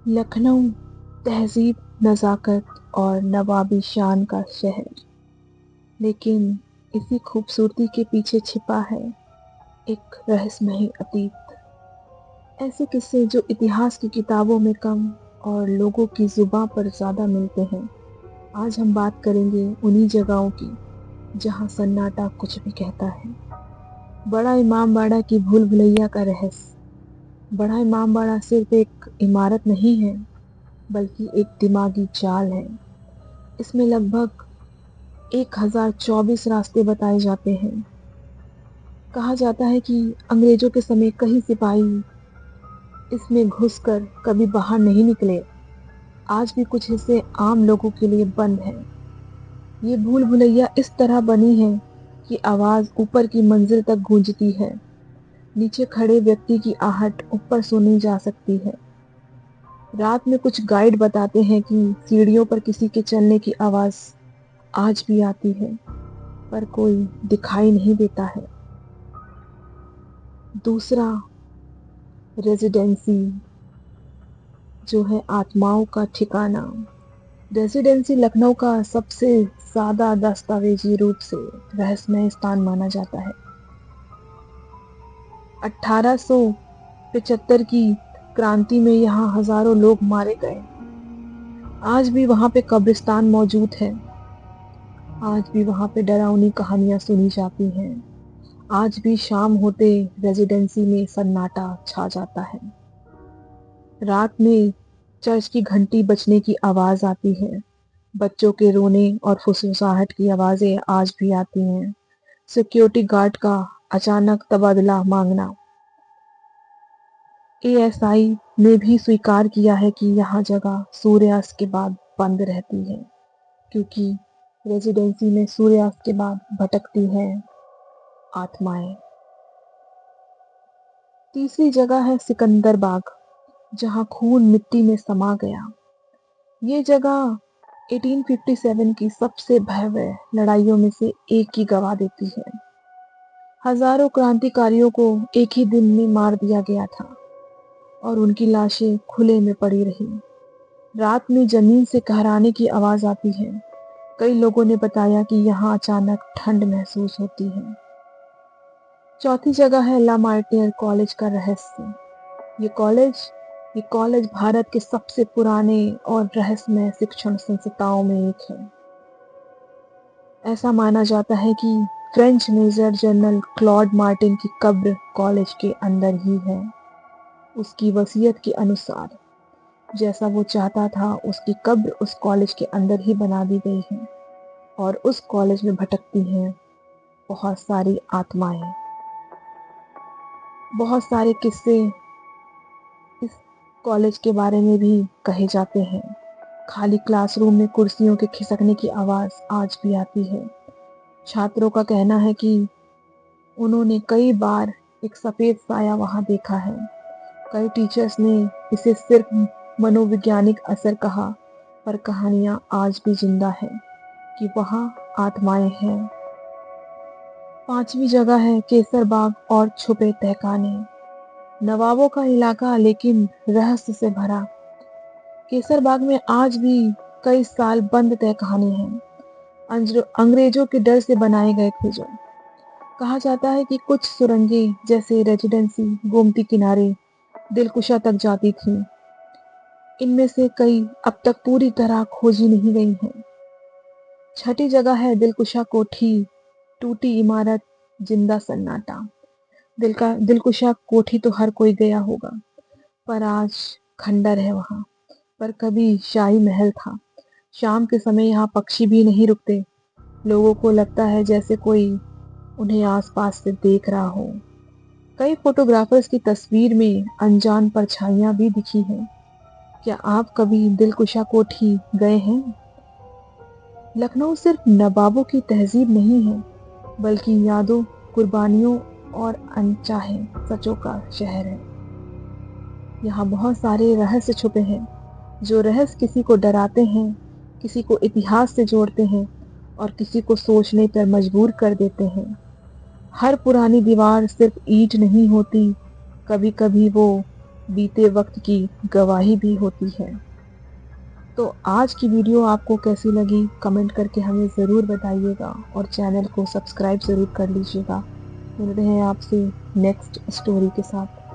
लखनऊ तहजीब, नज़ाकत और नवाबी शान का शहर, लेकिन इसी खूबसूरती के पीछे छिपा है एक रहस्यमयी अतीत। ऐसे किस्से जो इतिहास की किताबों में कम और लोगों की जुबां पर ज़्यादा मिलते हैं। आज हम बात करेंगे उन्हीं जगहों की जहां सन्नाटा कुछ भी कहता है। बड़ा इमामबाड़ा की भूल भुलैया का रहस्य। बड़ा इमामबाड़ा सिर्फ एक इमारत नहीं है, बल्कि एक दिमागी जाल है। इसमें लगभग 1024 रास्ते बताए जाते हैं। कहा जाता है कि अंग्रेजों के समय कई सिपाही इसमें घुसकर कभी बाहर नहीं निकले। आज भी कुछ हिस्से आम लोगों के लिए बंद हैं। ये भूल भुलैया इस तरह बनी है कि आवाज ऊपर की मंजिल तक गूंजती है। नीचे खड़े व्यक्ति की आहट ऊपर सुनी जा सकती है। रात में कुछ गाइड बताते हैं कि सीढ़ियों पर किसी के चलने की आवाज आज भी आती है, पर कोई दिखाई नहीं देता है। दूसरा, रेजिडेंसी, जो है आत्माओं का ठिकाना। रेजिडेंसी लखनऊ का सबसे ज्यादा दस्तावेजी रूप से रहस्यमय स्थान माना जाता है। 1875 की क्रांति में यहाँ हजारों लोग मारे गए। आज भी वहां पे कब्रिस्तान मौजूद है। आज भी वहां पे डरावनी कहानियां सुनी जाती हैं। आज भी शाम होते रेजिडेंसी में सन्नाटा छा जाता है। रात में चर्च की घंटी बजने की आवाज आती है। बच्चों के रोने और फुसफुसाहट की आवाजें आज भी आती हैं। सिक्योरिटी गार्ड का अचानक तबादला मांगना। एएसआई ने भी स्वीकार किया है कि यह जगह सूर्यास्त के बाद बंद रहती है, क्योंकि रेजिडेंसी में सूर्यास्त के बाद भटकती हैं आत्माएं। तीसरी जगह है सिकंदर बाग, जहां खून मिट्टी में समा गया। ये जगह 1857 की सबसे भयावह लड़ाइयों में से एक की गवाह देती है। हजारों क्रांतिकारियों को एक ही दिन में मार दिया गया था और उनकी लाशें खुले में पड़ी रही। रात में जमीन से कहराने की आवाज आती है। कई लोगों ने बताया कि यहाँ अचानक ठंड महसूस होती है। चौथी जगह है ला मार्टियर कॉलेज का रहस्य। ये कॉलेज ये कॉलेज भारत के सबसे पुराने और रहस्यमय शिक्षण संस्थाओं में एक है। ऐसा माना जाता है कि French major general Claude Martin की कब्र कॉलेज के अंदर ही है। उसकी वसीयत के अनुसार जैसा वो चाहता था, उसकी कब्र उस कॉलेज के अंदर ही बना दी गई है और उस कॉलेज में भटकती हैं बहुत सारी आत्माएं। बहुत सारे किस्से इस कॉलेज के बारे में भी कहे जाते हैं। खाली क्लासरूम में कुर्सियों के खिसकने की आवाज आज भी आती है। छात्रों का कहना है कि उन्होंने कई बार एक सफेद साया वहां देखा है। कई टीचर्स ने इसे सिर्फ मनोवैज्ञानिक असर कहा, पर कहानियां आज भी जिंदा है कि वहां आत्माएं हैं। पांचवी जगह है केसर बाग और छुपे तहखाने। नवाबों का इलाका लेकिन रहस्य से भरा। केसर बाग में आज भी कई साल बंद तहखाने हैं। अंग्रेजों के डर से बनाए गए थे जो। कहा जाता है कि कुछ सुरंगें जैसे रेजिडेंसी, गोमती किनारे, दिलकुशा तक जाती थी। इनमें से कई अब तक पूरी तरह खोजी नहीं गई हैं। छठी जगह है दिलकुशा कोठी, टूटी इमारत, जिंदा सन्नाटा। दिलकुशा कोठी तो हर कोई गया होगा, पर आज खंडर है वहां। पर कभी शाही महल था। शाम के समय यहाँ पक्षी भी नहीं रुकते। लोगों को लगता है जैसे कोई उन्हें आसपास से देख रहा हो। कई फोटोग्राफर्स की तस्वीर में अनजान परछाइयां भी दिखी हैं। क्या आप कभी दिलकुशा कोठी गए हैं? लखनऊ सिर्फ नवाबों की तहजीब नहीं है, बल्कि यादों, कुर्बानियों और अनचाहे सचों का शहर है। यहाँ बहुत सारे रहस्य छुपे हैं। जो रहस्य किसी को डराते हैं, किसी को इतिहास से जोड़ते हैं और किसी को सोचने पर मजबूर कर देते हैं। हर पुरानी दीवार सिर्फ ईंट नहीं होती, कभी कभी वो बीते वक्त की गवाही भी होती है। तो आज की वीडियो आपको कैसी लगी कमेंट करके हमें ज़रूर बताइएगा और चैनल को सब्सक्राइब ज़रूर कर लीजिएगा। मिलते हैं आपसे नेक्स्ट स्टोरी के साथ।